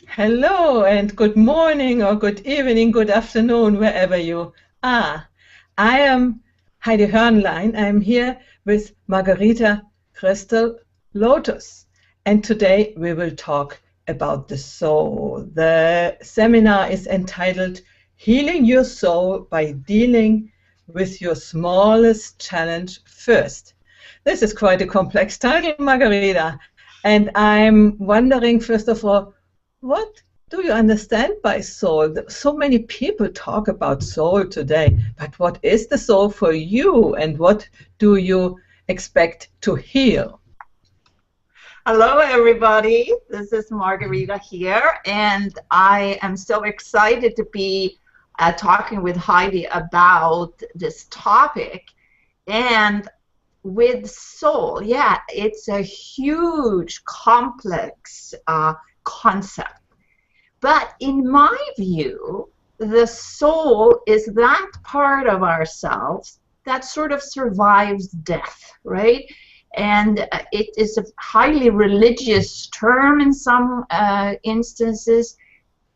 Hello and good morning or good evening, good afternoon, wherever you are. I am Heidi Hornlein. I'm here with Margherita Crystal Lotus. And today we will talk about the soul. The seminar is entitled Healing Your Soul by Dealing with Your Smallest Challenge First. This is quite a complex title, Margherita. And I'm wondering, first of all, what do you understand by soul? So many people talk about soul today, but what is the soul for you, and what do you expect to heal? Hello, everybody. This is Margherita here, and I am so excited to be talking with Heidi about this topic. And with soul, yeah, it's a huge, complex concept. But in my view, the soul is that part of ourselves that sort of survives death, right? And it is a highly religious term in some instances.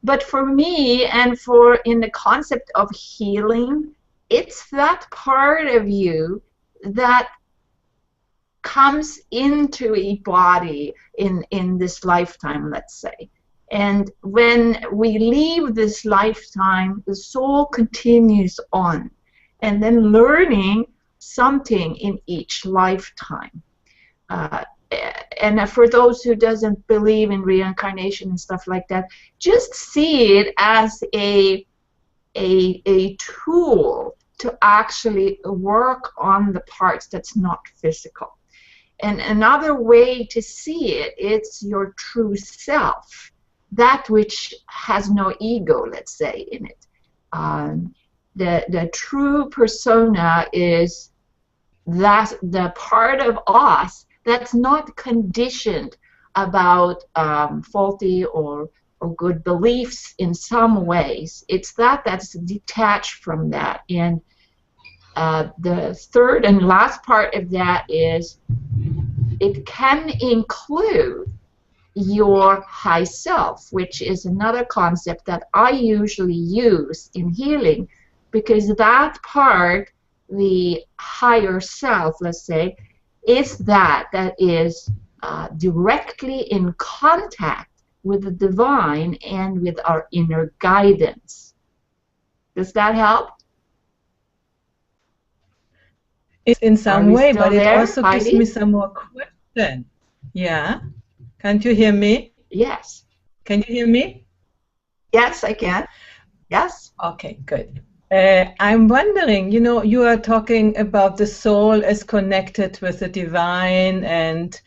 But for me, and for in the concept of healing, it's that part of you that comes into a body in this lifetime, let's say. And when we leave this lifetime, the soul continues on, and then learning something in each lifetime. Uh, and for those who doesn't believe in reincarnation and stuff like that, just see it as a tool to actually work on the parts that's not physical. And another way to see it, it's your true self, that which has no ego, let's say, in it. The true persona is that the part of us that's not conditioned about faulty or good beliefs in some ways. It's that's detached from that. And the third and last part of that is it can include your high self, which is another concept that I usually use in healing, because that part, the higher self, let's say, is that is directly in contact with the divine and with our inner guidance. Does that help? It's in Are some we way, still but it there, also gives me Heidi? some more questions. Yeah? Can't you hear me? Yes. Can you hear me? Yes, I can. Yes. Okay, good. I'm wondering, you are talking about the soul as connected with the divine and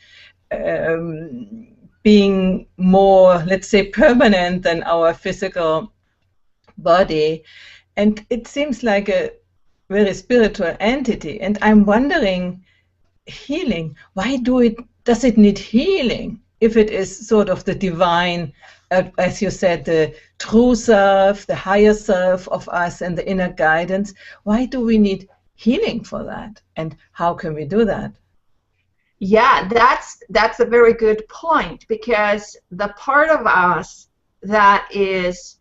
being more, let's say, permanent than our physical body. And it seems like a very spiritual entity. And I'm wondering, healing, why does it need healing if it is sort of the divine, as you said, the true self, the higher self of us and the inner guidance? Why do we need healing for that? And how can we do that? Yeah, that's a very good point, because the part of us that is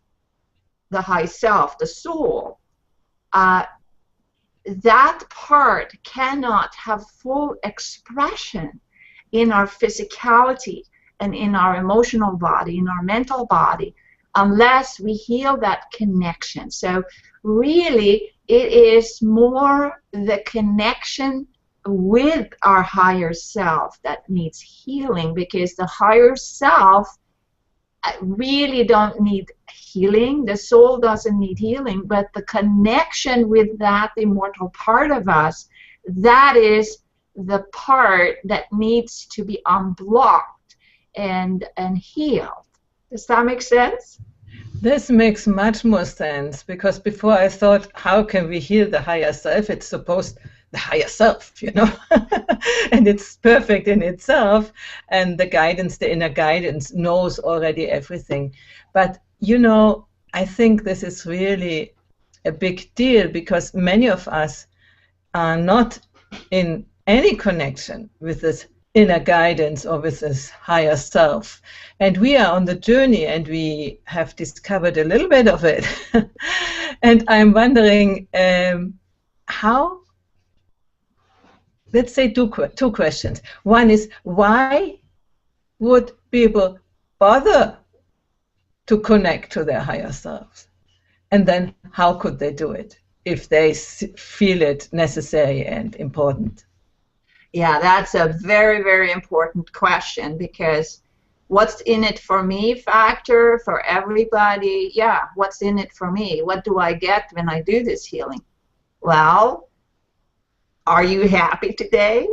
the high self, the soul, uh, that part cannot have full expression in our physicality and in our emotional body, in our mental body, unless we heal that connection. So really, it is more the connection with our higher self that needs healing, because the higher self really don't need healing. The soul doesn't need healing, but the connection with that immortal part of us, that is the part that needs to be unblocked and healed. Does that make sense? This makes much more sense, because before I thought, how can we heal the higher self? It's supposed the higher self, and it's perfect in itself, and the guidance, the inner guidance, knows already everything. But I think this is really a big deal, because many of us are not in any connection with this inner guidance or with this higher self. And we are on the journey, and we have discovered a little bit of it. And I'm wondering how, let's say two questions. One is, why would people bother to connect to their higher selves? And then how could they do it if they feel it necessary and important? Yeah, that's a very, very important question, because what's in it for me factor for everybody. Yeah, what's in it for me? What do I get when I do this healing? Well, are you happy today?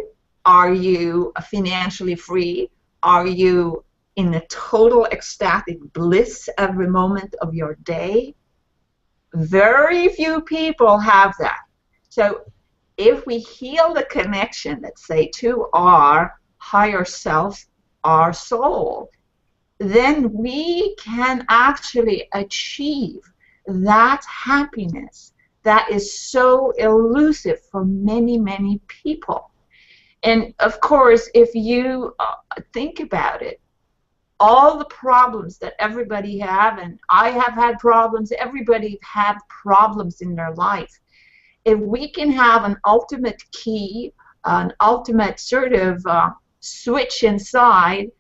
Are you financially free? Are you in a total ecstatic bliss every moment of your day? Very few people have that. So if we heal the connection, let's say, to our higher self, our soul, then we can actually achieve that happiness that is so elusive for many, many people. And of course, if you think about it, all the problems that everybody have, and I have had problems, everybody had problems in their life. If we can have an ultimate key, an ultimate sort of switch inside,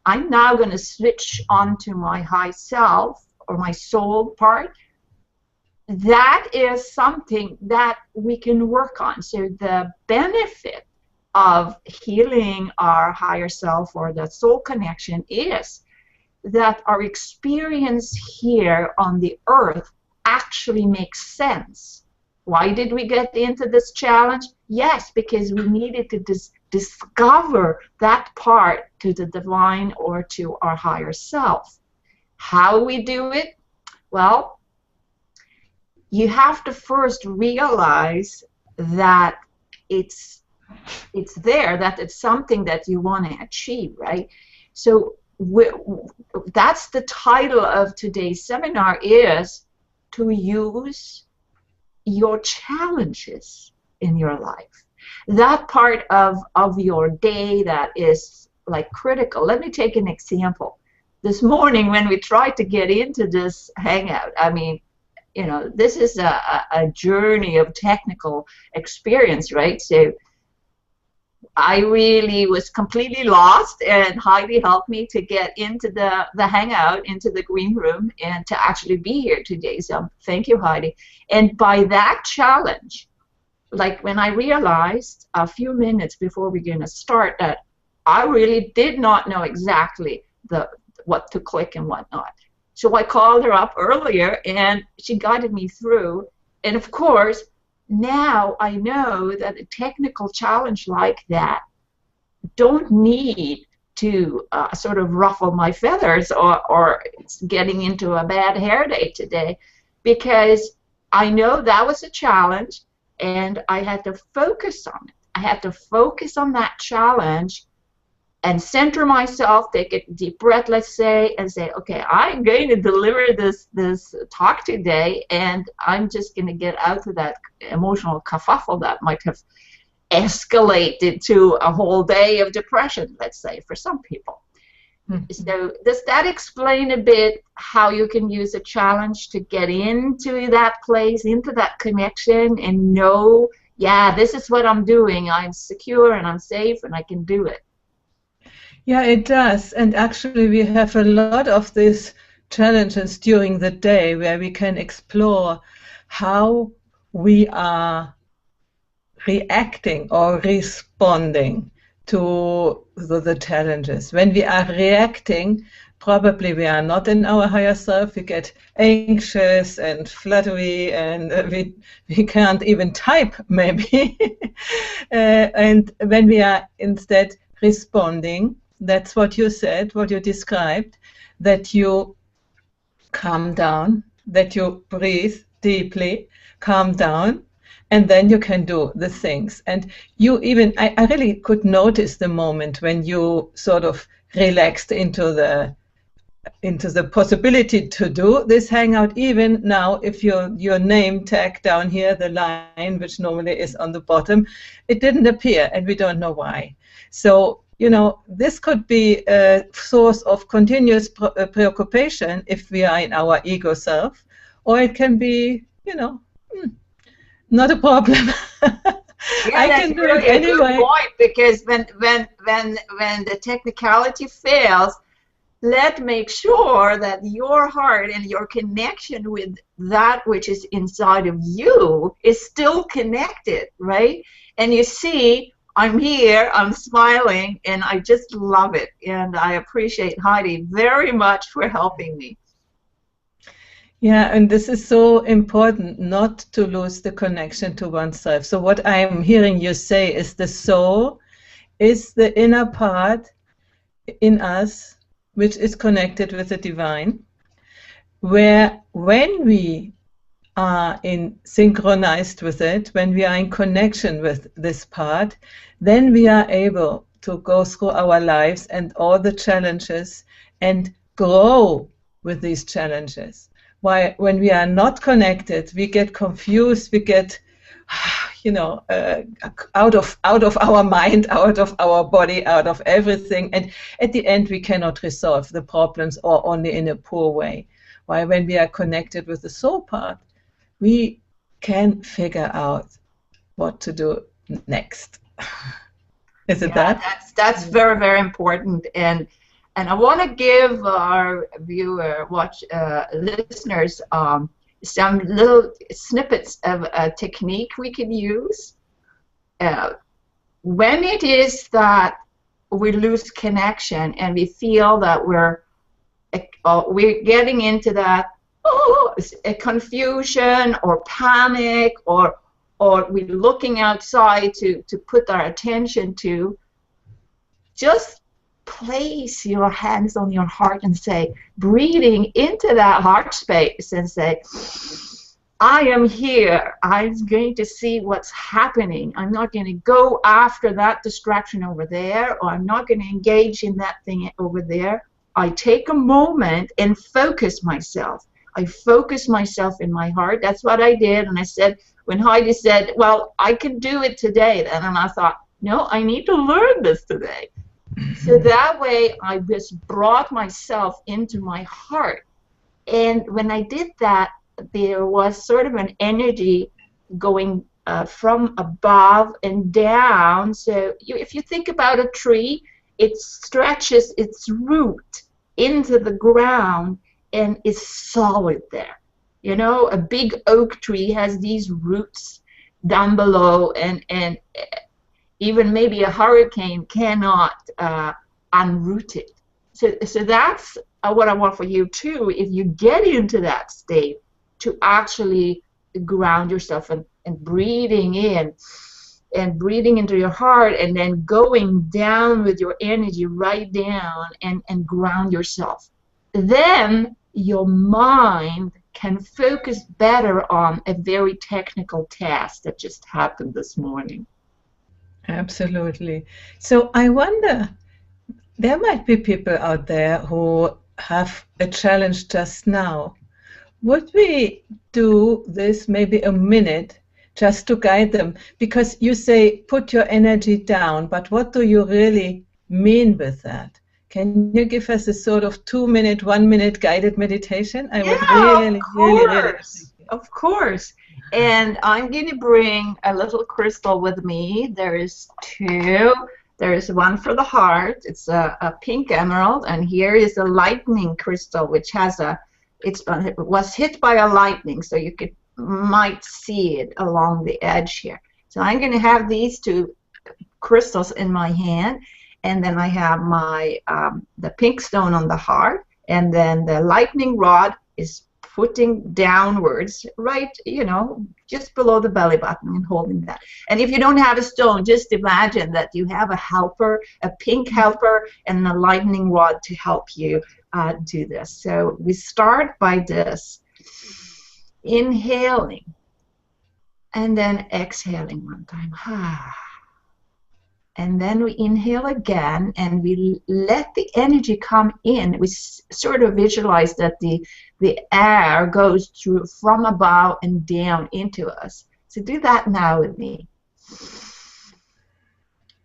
I'm now going to switch onto my high self or my soul part. That is something that we can work on. So the benefit of healing our higher self or the soul connection is that our experience here on the earth actually makes sense. Why did we get into this challenge? Yes, because we needed to discover that part to the divine or to our higher self. How we do it? Well, you have to first realize that it's there, that it's something that you want to achieve, right? So that's the title of today's seminar, is to use your challenges in your life. That part of your day that is like critical. Let me take an example. This morning when we tried to get into this hangout, I mean, you know, this is a journey of technical experience, right? So I really was completely lost, and Heidi helped me to get into the hangout, into the green room, and to actually be here today. So thank you, Heidi. And by that challenge, like when I realized a few minutes before we're going to start that I really did not know exactly what to click and what not. So I called her up earlier, and she guided me through. And of course, now I know that a technical challenge like that don't need to sort of ruffle my feathers or getting into a bad hair day today, because I know that was a challenge and I had to focus on it. I had to focus on that challenge and center myself, take a deep breath, let's say, and say, okay, I'm going to deliver this talk today, and I'm just going to get out of that emotional kerfuffle that might have escalated to a whole day of depression, let's say, for some people. Mm-hmm. So does that explain a bit how you can use a challenge to get into that place, into that connection, and know, yeah, this is what I'm doing. I'm secure and I'm safe and I can do it. Yeah, it does. And actually, we have a lot of these challenges during the day where we can explore how we are reacting or responding to the challenges. When we are reacting, probably we are not in our higher self. We get anxious and fluttery, and we can't even type, maybe. And when we are instead responding, that's what you said, what you described, that you calm down, that you breathe deeply, calm down, and then you can do the things. And you even, I really could notice the moment when you sort of relaxed into the possibility to do this hangout. Even now, if your name tag down here, the line which normally is on the bottom, it didn't appear, and we don't know why. So this could be a source of continuous preoccupation if we are in our ego self, or it can be, not a problem. Yeah, I that's can do really it a good anyway. point, because when the technicality fails, let's make sure that your heart and your connection with that which is inside of you is still connected, right? And you see, I'm here, I'm smiling, and I just love it. And I appreciate Heidi very much for helping me. Yeah, and this is so important, not to lose the connection to oneself. So what I'm hearing you say is the soul is the inner part in us which is connected with the divine, where when we are synchronized with it, when we are in connection with this part, then we are able to go through our lives and all the challenges and grow with these challenges. Why, when we are not connected, we get confused, we get, out of our mind, out of our body, out of everything, and at the end we cannot resolve the problems, or only in a poor way. Why, when we are connected with the soul part, we can figure out what to do next. Is it that? That's very, very important. And I want to give our listeners some little snippets of a technique we can use. When it is that we lose connection and we feel that we're getting into that a confusion or panic, or we're looking outside to put our attention to, just place your hands on your heart and say, breathing into that heart space, and say, I am here. I'm going to see what's happening. I'm not going to go after that distraction over there, or I'm not going to engage in that thing over there. I take a moment and focus myself. I focus myself in my heart. That's what I did. And I said, when Heidi said, well, I can do it today, then, and I thought, no, I need to learn this today. So that way I just brought myself into my heart. And when I did that, there was sort of an energy going from above and down. So if you think about a tree, it stretches its root into the ground and is solid there. You know, a big oak tree has these roots down below, and even maybe a hurricane cannot unroot it. So that's what I want for you too, if you get into that state, to actually ground yourself and breathing in and breathing into your heart, and then going down with your energy right down and ground yourself. Then your mind can focus better on a very technical task that just happened this morning. Absolutely. So I wonder, there might be people out there who have a challenge just now. Would we do this maybe a minute just to guide them? Because you say put your energy down, but what do you really mean with that? Can you give us a sort of 2-minute, 1-minute guided meditation? I would really of course. And I'm going to bring a little crystal with me. There is two. There is one for the heart. It's a pink emerald, and here is a lightning crystal, which has it was hit by a lightning, so you might see it along the edge here. So I'm going to have these two crystals in my hand, and then I have my the pink stone on the heart, and then the lightning rod is putting downwards, right, just below the belly button, and holding that. And if you don't have a stone, just imagine that you have a helper, a pink helper, and a lightning rod to help you do this. So we start by this, inhaling, and then exhaling one time. And then we inhale again, and we let the energy come in. We sort of visualize that the air goes through from above and down into us. So do that now with me.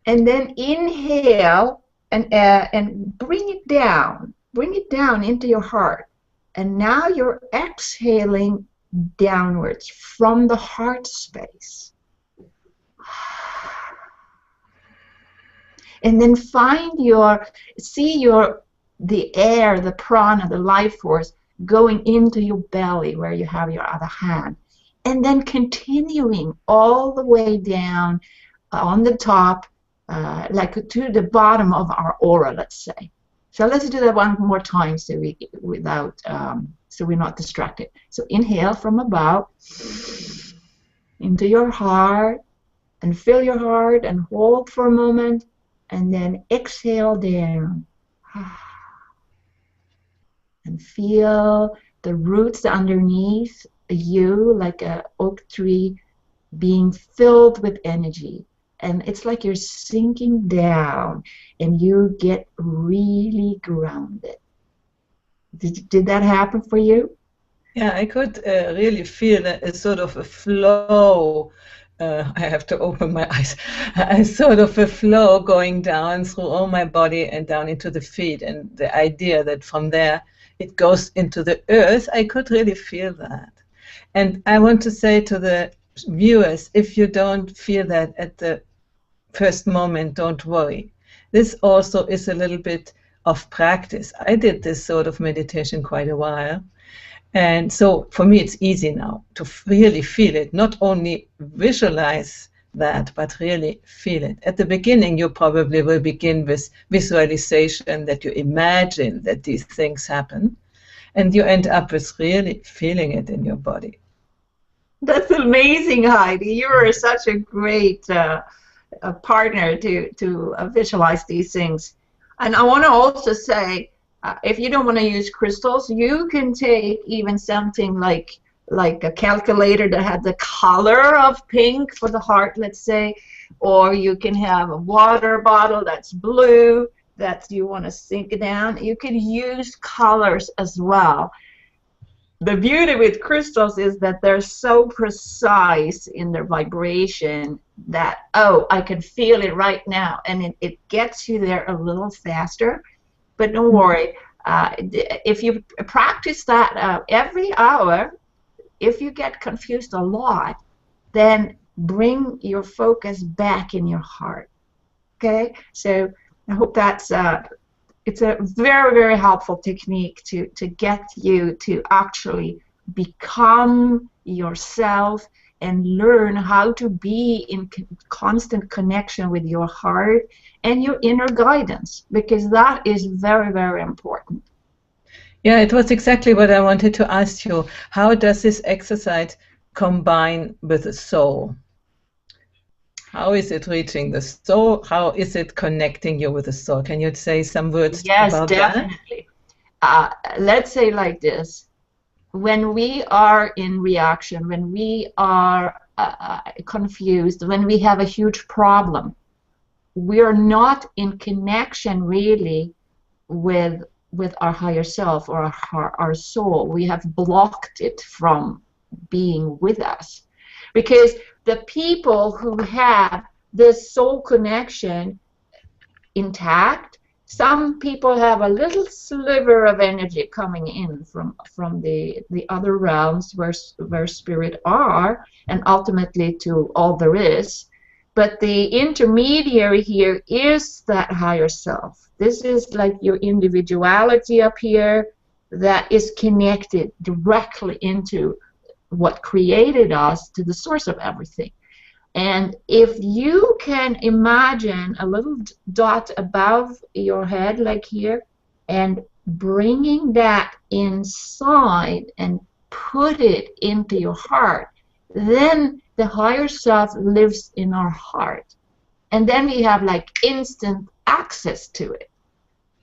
And then inhale and bring it down. Bring it down into your heart. And now you're exhaling downwards from the heart space. And then see the air, the prana, the life force going into your belly where you have your other hand. And then continuing all the way down on the top, like to the bottom of our aura, let's say. So let's do that one more time so we're not distracted. So inhale from above into your heart and fill your heart and hold for a moment, and then exhale down. And feel the roots underneath you, like an oak tree, being filled with energy. And it's like you're sinking down and you get really grounded. Did that happen for you? Yeah, I could really feel a sort of a flow. I have to open my eyes. A sort of a flow going down through all my body and down into the feet. And the idea that from there it goes into the earth, I could really feel that. And I want to say to the viewers, if you don't feel that at the first moment, don't worry. This also is a little bit of practice. I did this sort of meditation quite a while. And so for me, it's easy now to really feel it, not only visualize that, but really feel it. At the beginning, you probably will begin with visualization, that you imagine that these things happen, and you end up with really feeling it in your body. That's amazing, Heidi. You are such a great partner to visualize these things. And I want to also say, if you don't want to use crystals, you can take even something like a calculator that had the color of pink for the heart, let's say, or you can have a water bottle that's blue that you want to sink down. You can use colors as well. The beauty with crystals is that they're so precise in their vibration that, oh, I can feel it right now, and it gets you there a little faster. But don't worry, if you practice that every hour, if you get confused a lot, then bring your focus back in your heart. Okay? So I hope that's it's a very, very helpful technique to get you to actually become yourself and learn how to be in constant connection with your heart and your inner guidance, because that is very, very important. Yeah, it was exactly what I wanted to ask you. How does this exercise combine with the soul? How is it reaching the soul? How is it connecting you with the soul? Can you say some words about that? Yes, definitely. Let's say like this. When we are in reaction, when we are confused, when we have a huge problem, we are not in connection really with our higher self or our soul. We have blocked it from being with us. Because the people who have this soul connection intact, some people have a little sliver of energy coming in from the other realms where spirit are, and ultimately to all there is. But the intermediary here is that higher self. This is like your individuality up here that is connected directly into what created us, to the source of everything. And if you can imagine a little dot above your head, like here, and bringing that inside and put it into your heart, then the higher self lives in our heart. And then we have like instant access to it.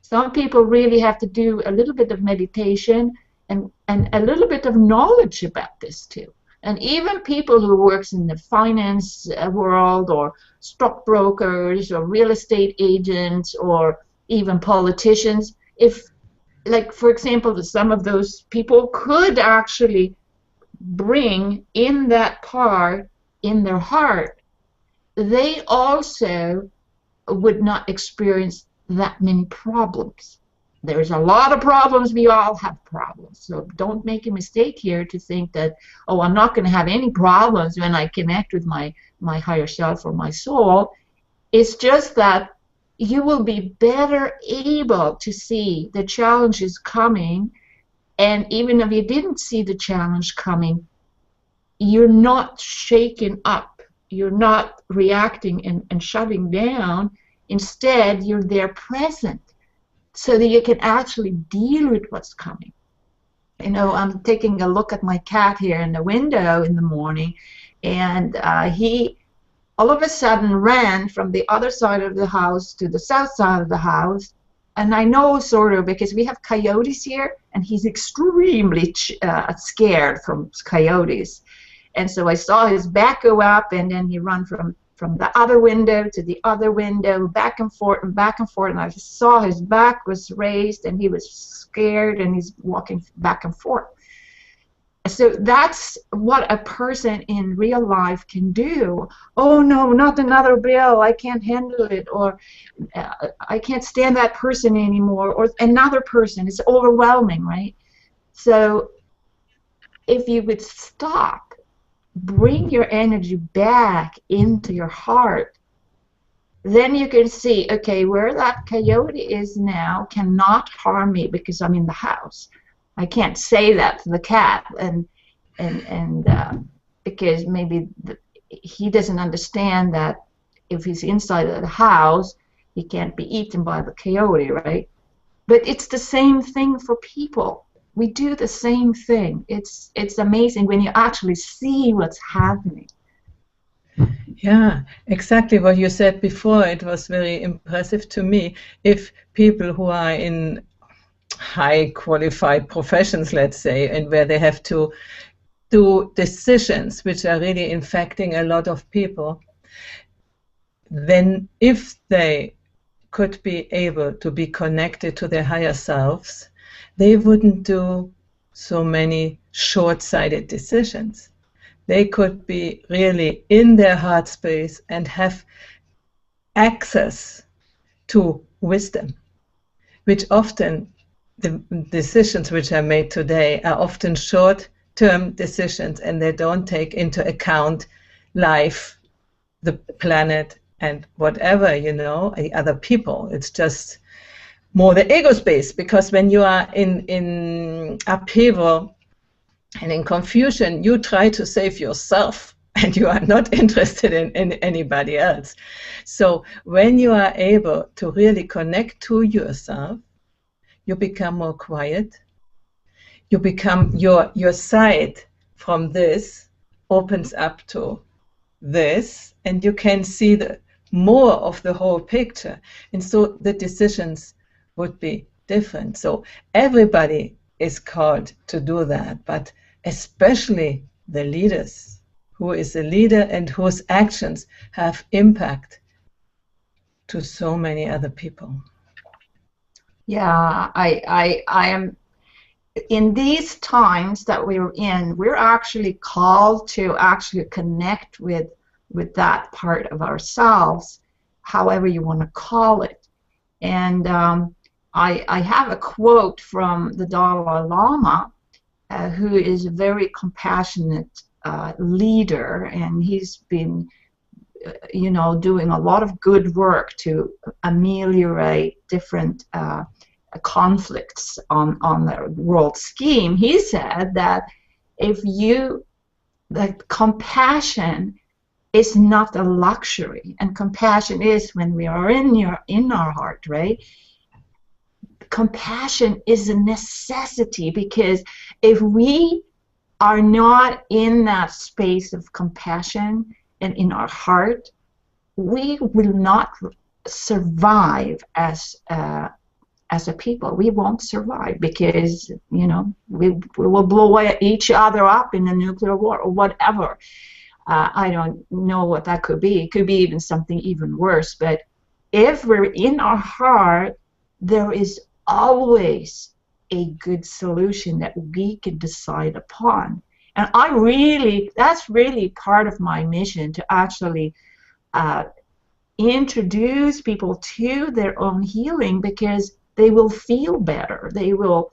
Some people really have to do a little bit of meditation and a little bit of knowledge about this too. And even people who works in the finance world, or stockbrokers, or real estate agents, or even politicians, if, like, for example, some of those people could actually bring in that part in their heart, they also would not experience that many problems. There's a lot of problems. We all have problems. So don't make a mistake here to think that, oh, I'm not going to have any problems when I connect with my higher self or my soul. It's just that you will be better able to see the challenges coming. And even if you didn't see the challenge coming, you're not shaken up. You're not reacting and shutting down. Instead, you're there present, so that you can actually deal with what's coming. You know, I'm taking a look at my cat here in the window in the morning, and he all of a sudden ran from the other side of the house to the south side of the house. And I know, sort of, because we have coyotes here, and he's extremely scared from coyotes. And so I saw his back go up, and then he ran from the other window to the other window, back and forth, and I saw his back was raised, and he was scared, and he's walking back and forth. So that's what a person in real life can do. Oh no, not another bill, I can't handle it, or I can't stand that person anymore, or another person. It's overwhelming, right? So if you would stop, bring your energy back into your heart, then you can see, okay, where that coyote is now cannot harm me because I'm in the house. I can't say that to the cat, and because maybe he doesn't understand that if he's inside of the house, he can't be eaten by the coyote, right? But it's the same thing for people. We do the same thing. It's amazing when you actually see what's happening. Yeah, exactly what you said before. It was very impressive to me. If people who are in high qualified professions, let's say, and where they have to do decisions which are really infecting a lot of people, then if they could be able to be connected to their higher selves, they wouldn't do so many short-sighted decisions. They could be really in their heart space and have access to wisdom, which often the decisions which are made today are often short-term decisions, and they don't take into account life, the planet, and whatever, you know, the other people. It's just more the ego space, because when you are in upheaval and in confusion, you try to save yourself, and you are not interested in anybody else. So when you are able to really connect to yourself, you become more quiet. You become, your sight from this opens up to this, and you can see the more of the whole picture. And so the decisions would be different. So everybody is called to do that, but especially the leaders, who is a leader and whose actions have impact to so many other people. Yeah, I am, in these times that we're in, we're actually called to actually connect with that part of ourselves, however you want to call it. And I have a quote from the Dalai Lama, who is a very compassionate leader, and he's been you know, doing a lot of good work to ameliorate different conflicts on the world scheme. He said that that compassion is not a luxury, and compassion is when we are in our heart, right? Compassion is a necessity, because if we are not in that space of compassion and in our heart, we will not survive as a people. We won't survive, because, you know, we will blow each other up in a nuclear war or whatever. I don't know what that could be. It could be even something even worse. But if we're in our heart, there is always a good solution that we can decide upon. And that's really part of my mission, to actually introduce people to their own healing, because they will feel better. They will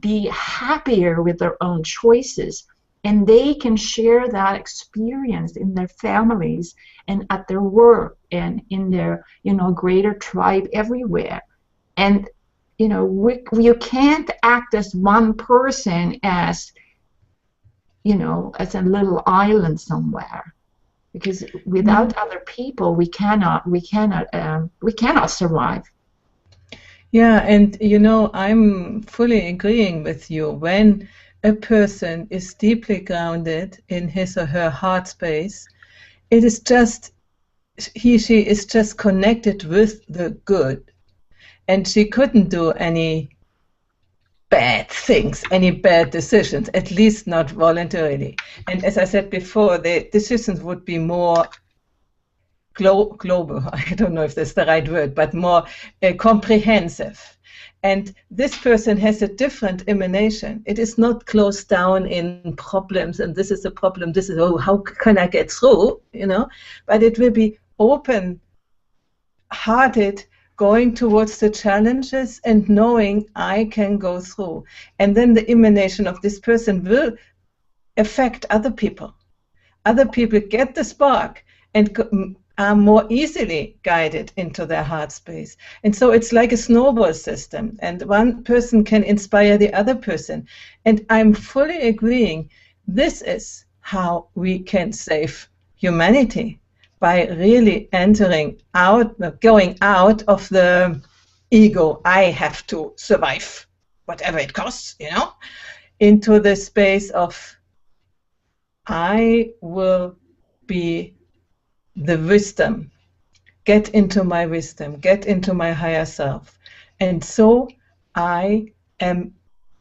be happier with their own choices, and they can share that experience in their families and at their work and in their, greater tribe everywhere. And you can't act as one person, as as a little island somewhere, because without other people we cannot survive. Yeah, and I'm fully agreeing with you. When a person is deeply grounded in his or her heart space, it is just, she is just connected with the good. And she couldn't do any bad things, any bad decisions, at least not voluntarily. And as I said before, the decisions would be more global, I don't know if that's the right word, but more comprehensive. And this person has a different emanation. It is not closed down in problems, and this is a problem, this is, oh, how can I get through, but it will be open-hearted, going towards the challenges and knowing I can go through. And then the emanation of this person will affect other people. Other people get the spark and are more easily guided into their heart space. And so it's like a snowball system, and one person can inspire the other person. And I'm fully agreeing, this is how we can save humanity, by really entering out, going out of the ego, I have to survive, whatever it costs, into the space of, I will be the wisdom, get into my wisdom, get into my higher self. And so I am,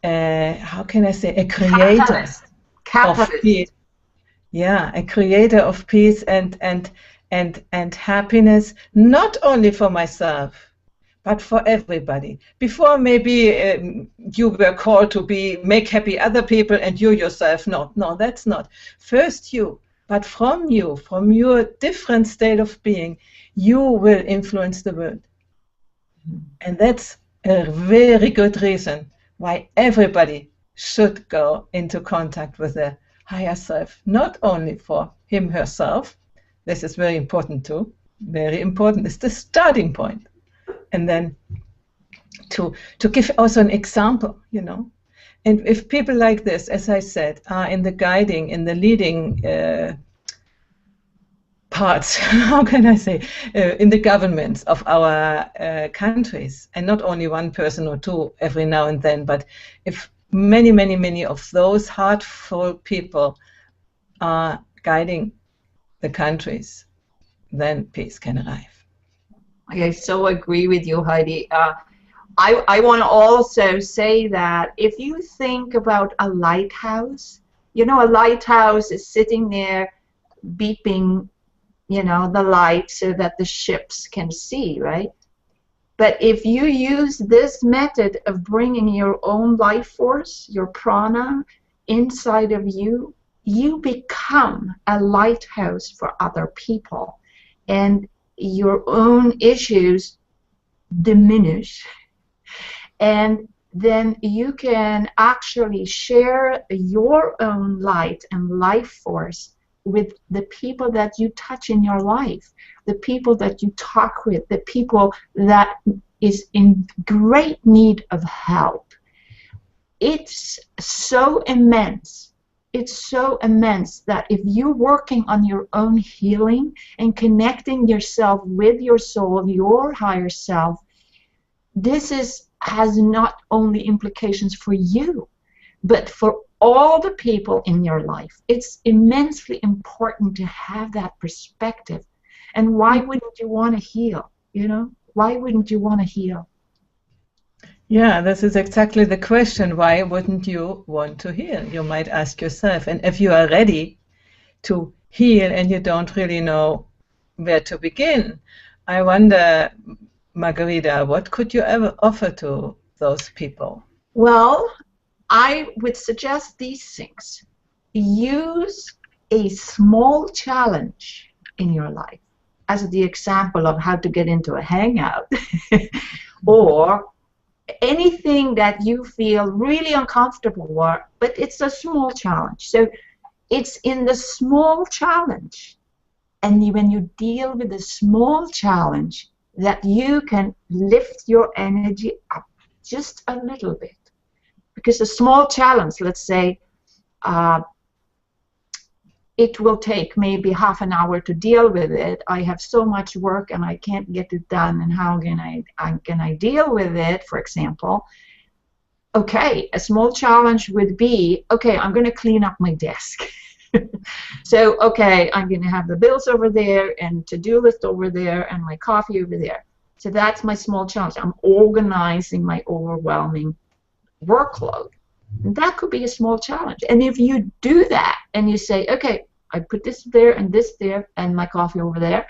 how can I say, a creator of peace. Yeah, a creator of peace and happiness, not only for myself, but for everybody. Before, maybe you were called to make happy other people and you yourself not. No, that's not. First you. But from you, from your different state of being, you will influence the world. And that's a very good reason why everybody should go into contact with their higher self, not only for him, herself. This is very important too. Very important. It's the starting point. And then to give also an example, And if people like this, as I said, are in the guiding, in the leading parts, how can I say, in the governments of our countries, and not only one person or two every now and then, but if many, many, many of those heartful people are guiding the countries, then peace can arrive. I so agree with you, Heidi. I want to also say that if you think about a lighthouse, a lighthouse is sitting there beeping, the light so that the ships can see, right? But if you use this method of bringing your own life force, your prana, inside of you, you become a lighthouse for other people. And your own issues diminish. And then you can actually share your own light and life force with the people that you touch in your life, the people that you talk with, the people that is in great need of help. It's so immense. It's so immense that if you're working on your own healing and connecting yourself with your soul, your higher self, this has not only implications for you, but for all the people in your life. It's immensely important to have that perspective. And why wouldn't you want to heal? Why wouldn't you want to heal? Yeah, this is exactly the question. Why wouldn't you want to heal? You might ask yourself. And if you are ready to heal and you don't really know where to begin, I wonder, Margherita, what could you ever offer to those people? Well, I would suggest these things. Use a small challenge in your life. as the example of how to get into a hangout, or anything that you feel really uncomfortable with, but it's a small challenge. So it's in the small challenge, and when you deal with the small challenge, that you can lift your energy up just a little bit. Because a small challenge, let's say, it will take maybe half an hour to deal with it. I have so much work and I can't get it done, and how can I deal with it, for example? Okay, a small challenge would be, okay, I'm going to clean up my desk. So, okay, I'm going to have the bills over there and to-do list over there and my coffee over there. So that's my small challenge. I'm organizing my overwhelming workload. And that could be a small challenge. And if you do that and you say, okay, I put this there and this there and my coffee over there,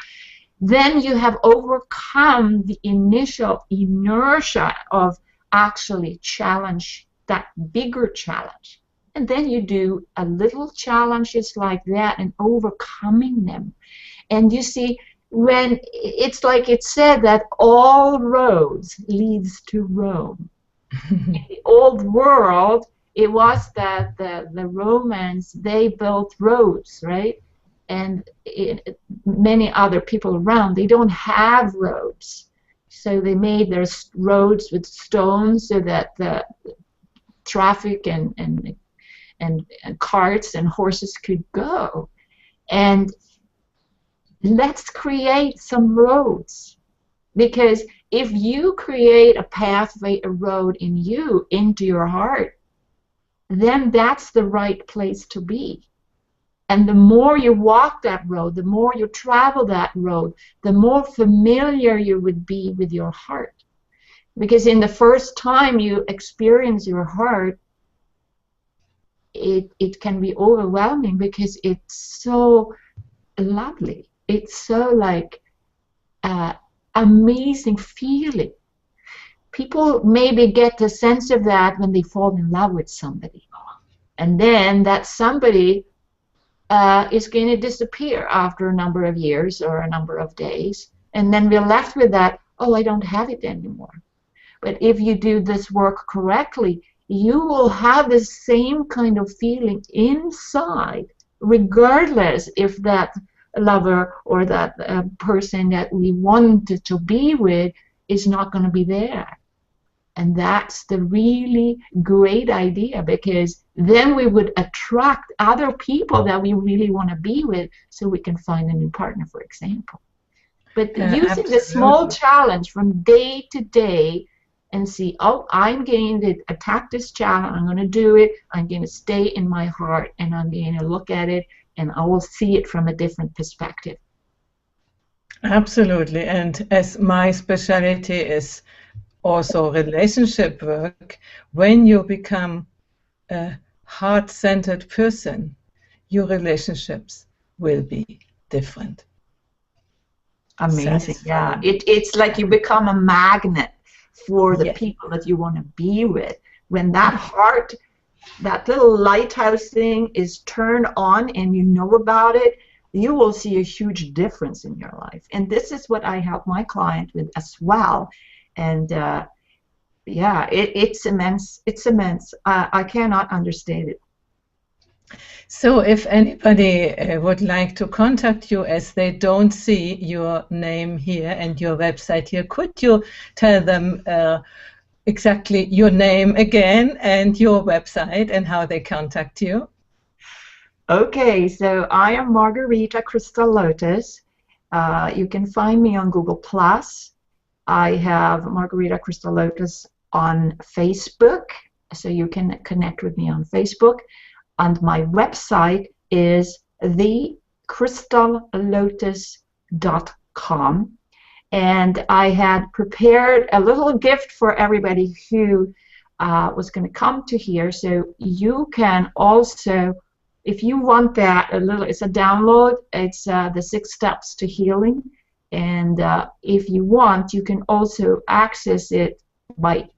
then you have overcome the initial inertia of actually challenge that bigger challenge. And then you do a little challenges like that and overcoming them. And you see, when it's like it said that all roads leads to Rome. In the old world, it was that the Romans, they built roads, right? And many other people around, they don't have roads. So they made their roads with stones so that the traffic and carts and horses could go. And let's create some roads. Because if you create a pathway, a road in you, into your heart, then that's the right place to be. And the more you walk that road, the more you travel that road, the more familiar you would be with your heart. Because in the first time you experience your heart, it can be overwhelming because it's so lovely. It's so like amazing feeling. People maybe get the sense of that when they fall in love with somebody. And then that somebody is going to disappear after a number of years or a number of days. And then we're left with that, oh, I don't have it anymore. But if you do this work correctly, you will have the same kind of feeling inside, regardless if that lover or that person that we wanted to be with is not going to be there. And that's the really great idea, because then we would attract other people that we really want to be with, so we can find a new partner, for example. But using the small challenge from day to day and see, oh, I'm going to attack this challenge, I'm going to do it, I'm going to stay in my heart, and I'm going to look at it, and I will see it from a different perspective. Absolutely. And as my specialty is also relationship work, when you become a heart-centered person, your relationships will be different. Amazing. Yeah, it's like you become a magnet for the people that you want to be with. When that heart, that little lighthouse thing is turned on and you know about it, you will see a huge difference in your life. And this is what I help my client with as well. And yeah, it's immense. It's immense. I cannot understate it. So if anybody would like to contact you, as they don't see your name here and your website here, could you tell them exactly your name again and your website and how they contact you? Okay, so I am Margherita Crystal Lotus. You can find me on Google+. I have Margherita Crystal Lotus on Facebook, so you can connect with me on Facebook. And my website is thecrystallotus.com. And I had prepared a little gift for everybody who was going to come to here. So you can also, if you want that, it's a download. It's the 6 steps to healing. And if you want, you can also access it by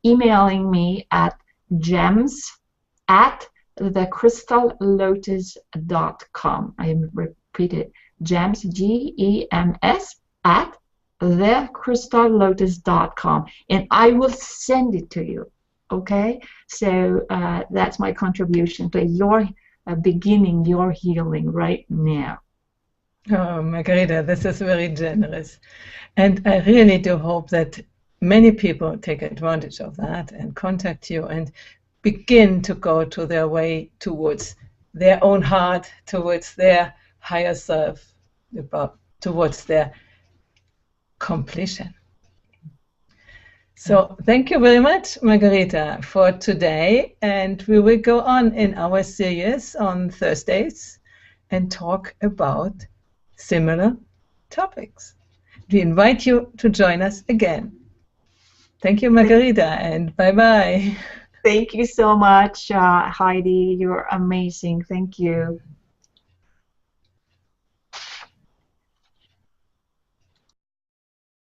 emailing me at gems@thecrystallotus.com. I repeat it, gems, GEMS, at thecrystallotus.com, and I will send it to you. Okay, so that's my contribution to your beginning your healing right now. Oh, Margherita, this is very generous. And I really do hope that many people take advantage of that and contact you and begin to go to their way towards their own heart, towards their higher self, towards their completion. So thank you very much, Margherita, for today. And we will go on in our series on Thursdays and talk about similar topics. We invite you to join us again. Thank you, Margherita, and bye-bye. Thank you so much, Heidi. You're amazing. Thank you.